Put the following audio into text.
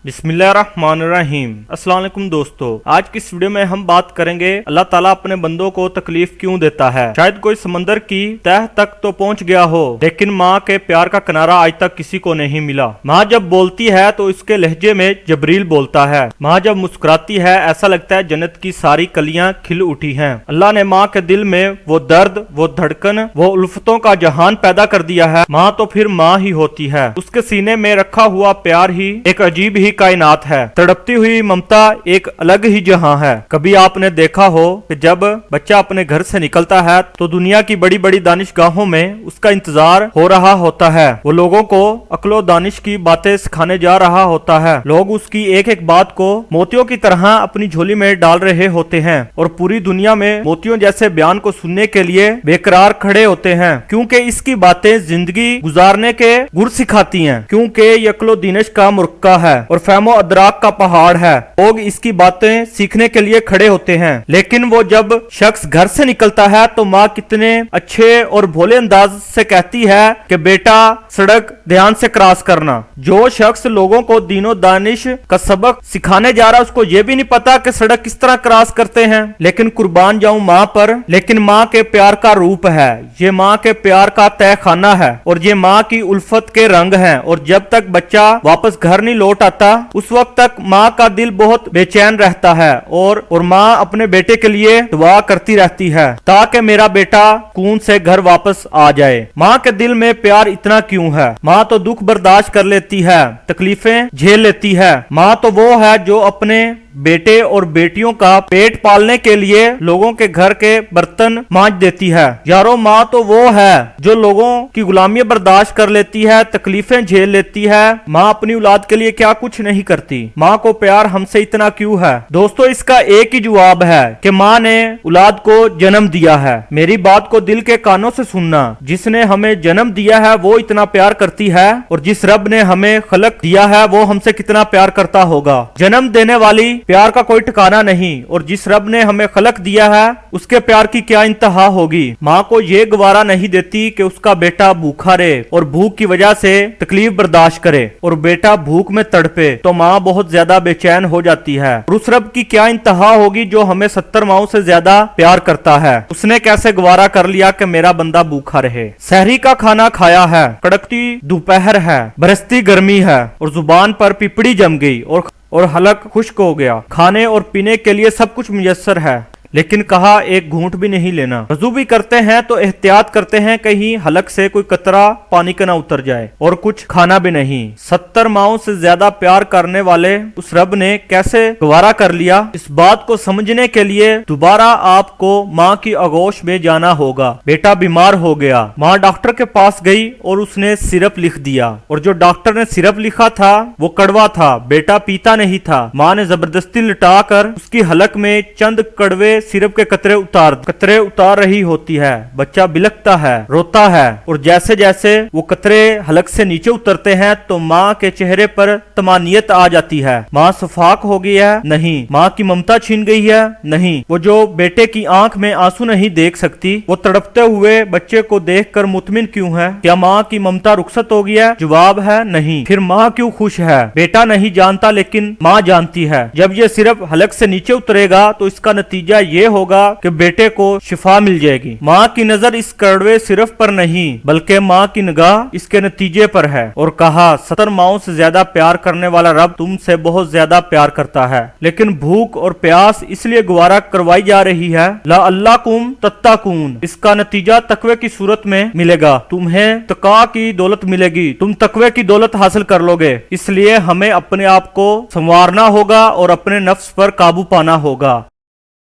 बिस्मिल्लाहिर्रहमानिर्रहीम। अस्सलाम वालेकुम दोस्तों, आज की इस वीडियो में हम बात करेंगे अल्लाह ताला अपने बंदों को तकलीफ क्यों देता है। शायद कोई समंदर की तह तक तो पहुंच गया हो, लेकिन माँ के प्यार का किनारा आज तक किसी को नहीं मिला। माँ जब बोलती है तो इसके लहजे में जबरील बोलता है। माँ जब मुस्कुराती है ऐसा लगता है जन्नत की सारी कलियां खिल उठी हैं। अल्लाह ने माँ के दिल में वो दर्द, वो धड़कन, वो उल्फतों का जहान पैदा कर दिया है। माँ तो फिर माँ ही होती है। उसके सीने में रखा हुआ प्यार ही एक अजीब ही कायनात है। तड़पती हुई ममता एक अलग ही जहां है। कभी आपने देखा हो कि जब बच्चा अपने घर से निकलता है तो दुनिया की बड़ी बड़ी दानिशगाहों में उसका इंतजार हो रहा होता है। वो लोगों को अक्लो दानिश की बातें सिखाने जा रहा होता है। लोग उसकी एक एक बात को मोतियों की तरह अपनी झोली में डाल रहे होते हैं और पूरी दुनिया में मोतियों जैसे बयान को सुनने के लिए बेकरार खड़े होते हैं, क्योंकि इसकी बातें जिंदगी गुजारने के गुर सिखाती हैं, क्योंकि ये अक्लो दिनेश का मुरक्का है और फहमो अदराक का पहाड़ है। लोग इसकी बातें सीखने के लिए खड़े होते हैं, लेकिन वो जब शख्स घर से निकलता है तो माँ कितने अच्छे और भोले अंदाज से कहती है कि बेटा सड़क ध्यान से क्रॉस करना। जो शख्स लोगों को दीनो दानिश का सबक सिखाने जा रहा है उसको ये भी नहीं पता कि सड़क किस तरह क्रॉस करते हैं, लेकिन कुर्बान जाऊं माँ पर। लेकिन माँ के प्यार का रूप है, ये माँ के प्यार का तय खाना है और ये माँ की उल्फत के रंग है। और जब तक बच्चा वापस घर नहीं लौट आता उस वक्त तक माँ का दिल बहुत बेचैन रहता है और माँ अपने बेटे के लिए दुआ करती रहती है ताकि मेरा बेटा खून से घर वापस आ जाए। माँ के दिल में प्यार इतना क्यों है? माँ तो दुख बर्दाश्त कर लेती है, तकलीफें झेल लेती है। माँ तो वो है जो अपने बेटे और बेटियों का पेट पालने के लिए लोगों के घर के बर्तन मांज देती है। यारो माँ तो वो है जो लोगों की गुलामी बर्दाश्त कर लेती है, तकलीफें झेल लेती है। माँ अपनी औलाद के लिए क्या कुछ नहीं करती। माँ को प्यार हमसे इतना क्यों है? दोस्तों इसका एक ही जवाब है कि माँ ने औलाद को जन्म दिया है। मेरी बात को दिल के कानों से सुनना, जिसने हमें जन्म दिया है वो इतना प्यार करती है और जिस रब ने हमें खलक दिया है वो हमसे कितना प्यार करता होगा। जन्म देने वाली प्यार का कोई ठिकाना नहीं और जिस रब ने हमें खलक दिया है उसके प्यार की क्या इंतहा होगी। माँ को ये गवारा नहीं देती कि उसका बेटा भूखा रहे और भूख की वजह से तकलीफ बर्दाश्त करे और बेटा भूख में तड़पे तो माँ बहुत ज्यादा बेचैन हो जाती है। और उस रब की क्या इंतहा होगी जो हमें 70 माओं से ज्यादा प्यार करता है। उसने कैसे गवारा कर लिया कि मेरा बंदा भूखा रहे। सहरी का खाना खाया है, कड़कती दोपहर है, बरसती गर्मी है और जुबान पर पिपड़ी जम गई और हलक खुश्क हो गया। खाने और पीने के लिए सब कुछ मुयस्सर है, लेकिन कहा एक घूंट भी नहीं लेना। वजू भी करते हैं तो एहतियात करते हैं कहीं हलक से कोई कतरा पानी का ना उतर जाए और कुछ खाना भी नहीं। 70 माओं से ज्यादा प्यार करने वाले उस रब ने कैसे गवारा कर लिया? इस बात को समझने के लिए दोबारा आपको माँ की आगोश में जाना होगा। बेटा बीमार हो गया, माँ डॉक्टर के पास गई और उसने सिरप लिख दिया और जो डॉक्टर ने सिरप लिखा था वो कड़वा था, बेटा पीता नहीं था। माँ ने जबरदस्ती लिटा कर उसकी हलक में चंद कड़वे सिरप के कतरे उतार रही होती है। बच्चा बिलखता है, रोता है और जैसे जैसे वो कतरे हलक से नीचे उतरते हैं तो माँ के चेहरे पर तमानियत आ जाती है। माँ सफाक हो गई है? नहीं। माँ की ममता छीन गई है? नहीं। वो जो बेटे की आंख में आंसू नहीं देख सकती, वो तड़पते हुए बच्चे को देखकर मुतमिन क्यों है? क्या माँ की ममता रुखसत हो गई है? जवाब है नहीं। फिर माँ क्यों खुश है? बेटा नहीं जानता लेकिन माँ जानती है। जब ये सिर्फ हलक से नीचे उतरेगा तो इसका नतीजा ये होगा कि बेटे को शिफा मिल जाएगी। माँ की नजर इस कड़वे सिरफ पर नहीं बल्कि माँ की निगाह इसके नतीजे पर है। और कहा 70 माओं से ज्यादा प्यार करने वाला रब तुमसे बहुत ज्यादा प्यार करता है, लेकिन भूख और प्यास इसलिए गवारा करवाई जा रही है। ला अल्लाह कुम तत्ताकून, इसका नतीजा तकवे की सूरत में मिलेगा। तुम्हें तका की दौलत मिलेगी, तुम तकवे की दौलत हासिल कर लोगे। इसलिए हमें अपने आप को संवारना होगा और अपने नफ्स पर काबू पाना होगा।